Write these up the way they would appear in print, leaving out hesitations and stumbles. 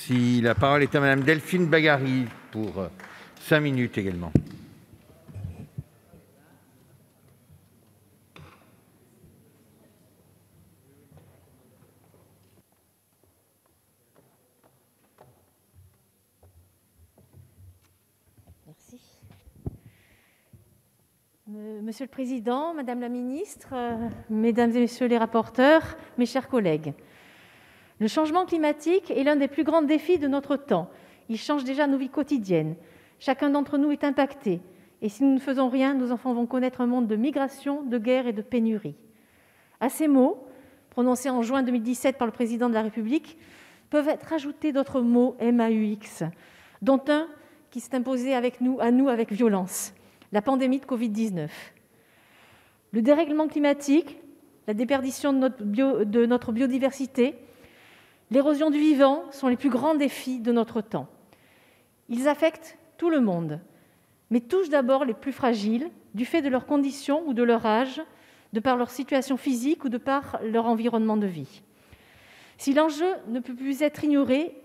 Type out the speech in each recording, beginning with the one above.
Merci. La parole est à Madame Delphine Bagary pour 5 minutes également. Merci. Monsieur le Président, Madame la Ministre, Mesdames et Messieurs les rapporteurs, mes chers collègues, le changement climatique est l'un des plus grands défis de notre temps. Il change déjà nos vies quotidiennes. Chacun d'entre nous est impacté. Et si nous ne faisons rien, nos enfants vont connaître un monde de migration, de guerre et de pénurie. À ces mots, prononcés en juin 2017 par le Président de la République, peuvent être ajoutés d'autres mots MAUX, dont un qui s'est imposé à nous avec violence, la pandémie de Covid-19. Le dérèglement climatique, la déperdition de notre biodiversité, l'érosion du vivant sont les plus grands défis de notre temps. Ils affectent tout le monde, mais touchent d'abord les plus fragiles, du fait de leurs conditions ou de leur âge, de par leur situation physique ou de par leur environnement de vie. Si l'enjeu ne peut plus être ignoré,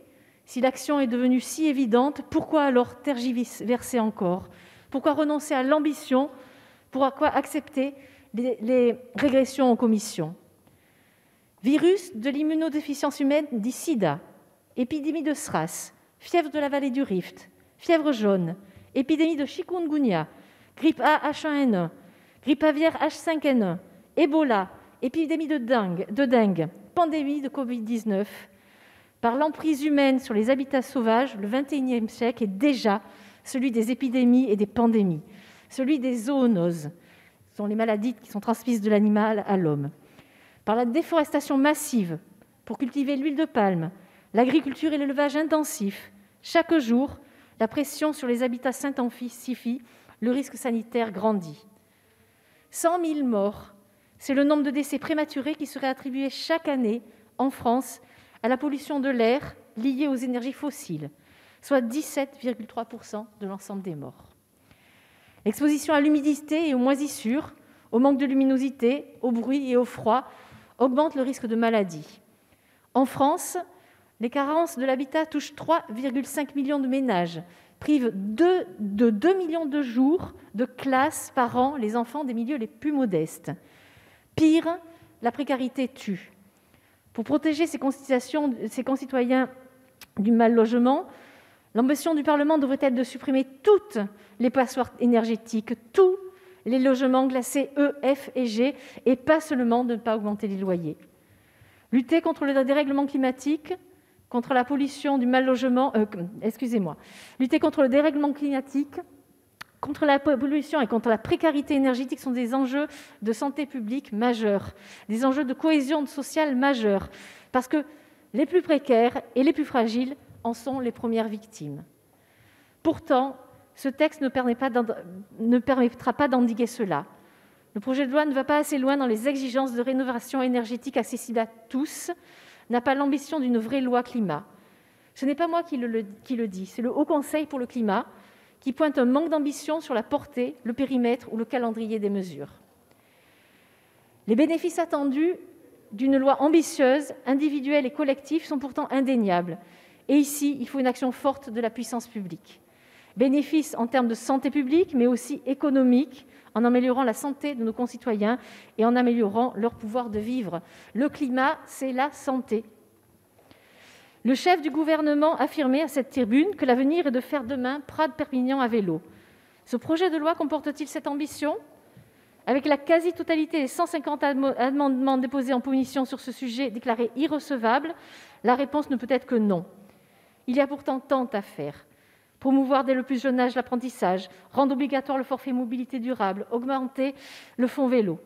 si l'action est devenue si évidente, pourquoi alors tergiverser encore ? Pourquoi renoncer à l'ambition ? Pourquoi accepter les régressions en commission ? Virus de l'immunodéficience humaine dit SIDA, épidémie de SRAS, fièvre de la vallée du Rift, fièvre jaune, épidémie de chikungunya, grippe A H1N1, grippe aviaire H5N1, Ebola, épidémie de dengue, pandémie de Covid-19. Par l'emprise humaine sur les habitats sauvages, le XXIe siècle est déjà celui des épidémies et des pandémies, celui des zoonoses, ce sont les maladies qui sont transmises de l'animal à l'homme. Par la déforestation massive pour cultiver l'huile de palme, l'agriculture et l'élevage intensif, chaque jour, la pression sur les habitats s'intensifie, le risque sanitaire grandit. 100 000 morts, c'est le nombre de décès prématurés qui serait attribué chaque année en France à la pollution de l'air liée aux énergies fossiles, soit 17,3% de l'ensemble des morts. L'exposition à l'humidité et aux moisissures, au manque de luminosité, au bruit et au froid augmente le risque de maladie. En France, les carences de l'habitat touchent 3,5 millions de ménages, privent de 2 millions de jours de classe par an les enfants des milieux les plus modestes. Pire, la précarité tue. Pour protéger ses concitoyens du mal-logement, l'ambition du Parlement devrait être de supprimer toutes les passoires énergétiques, tous les logements classés E, F et G, et pas seulement de ne pas augmenter les loyers. Lutter contre le dérèglement climatique, contre la pollution du mal-logement, lutter contre le dérèglement climatique, contre la pollution et contre la précarité énergétique sont des enjeux de santé publique majeurs, des enjeux de cohésion sociale majeurs, parce que les plus précaires et les plus fragiles en sont les premières victimes. Pourtant, ce texte ne permettra pas d'endiguer cela. Le projet de loi ne va pas assez loin dans les exigences de rénovation énergétique accessible à tous, n'a pas l'ambition d'une vraie loi climat. Ce n'est pas moi qui le dis, c'est le Haut Conseil pour le climat qui pointe un manque d'ambition sur la portée, le périmètre ou le calendrier des mesures. Les bénéfices attendus d'une loi ambitieuse, individuelle et collective sont pourtant indéniables. Et ici, il faut une action forte de la puissance publique. Bénéfices en termes de santé publique, mais aussi économiques, en améliorant la santé de nos concitoyens et en améliorant leur pouvoir de vivre. Le climat, c'est la santé. Le chef du gouvernement affirmait à cette tribune que l'avenir est de faire demain Prades-Perpignan à vélo. Ce projet de loi comporte-t-il cette ambition ? Avec la quasi-totalité des 150 amendements déposés en commission sur ce sujet déclarés irrecevables, la réponse ne peut être que non. Il y a pourtant tant à faire. Promouvoir dès le plus jeune âge l'apprentissage, rendre obligatoire le forfait mobilité durable, augmenter le fonds vélo.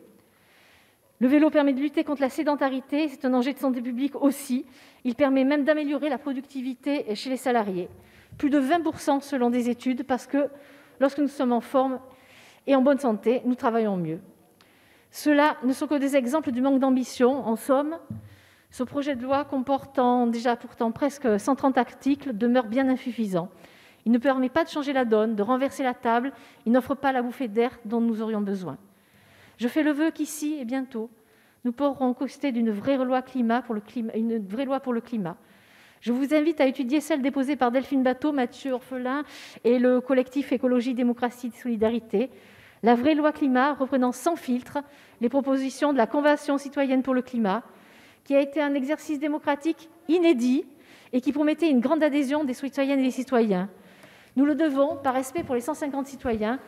Le vélo permet de lutter contre la sédentarité, c'est un enjeu de santé publique aussi. Il permet même d'améliorer la productivité chez les salariés. Plus de 20% selon des études, parce que lorsque nous sommes en forme et en bonne santé, nous travaillons mieux. Cela ne sont que des exemples du manque d'ambition. En somme, ce projet de loi comportant déjà pourtant presque 130 articles demeure bien insuffisant. Il ne permet pas de changer la donne, de renverser la table. Il n'offre pas la bouffée d'air dont nous aurions besoin. Je fais le vœu qu'ici et bientôt, nous pourrons constater d'une vraie loi climat pour le climat, une vraie loi pour le climat. Je vous invite à étudier celle déposée par Delphine Batho, Mathieu Orphelin et le collectif Écologie, Démocratie, Solidarité. La vraie loi climat, reprenant sans filtre les propositions de la Convention citoyenne pour le climat, qui a été un exercice démocratique inédit et qui promettait une grande adhésion des citoyennes et des citoyens. Nous le devons par respect pour les 150 citoyens,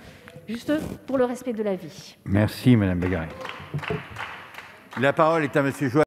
juste pour le respect de la vie. Merci, Madame Begari. La parole est à Monsieur Joël.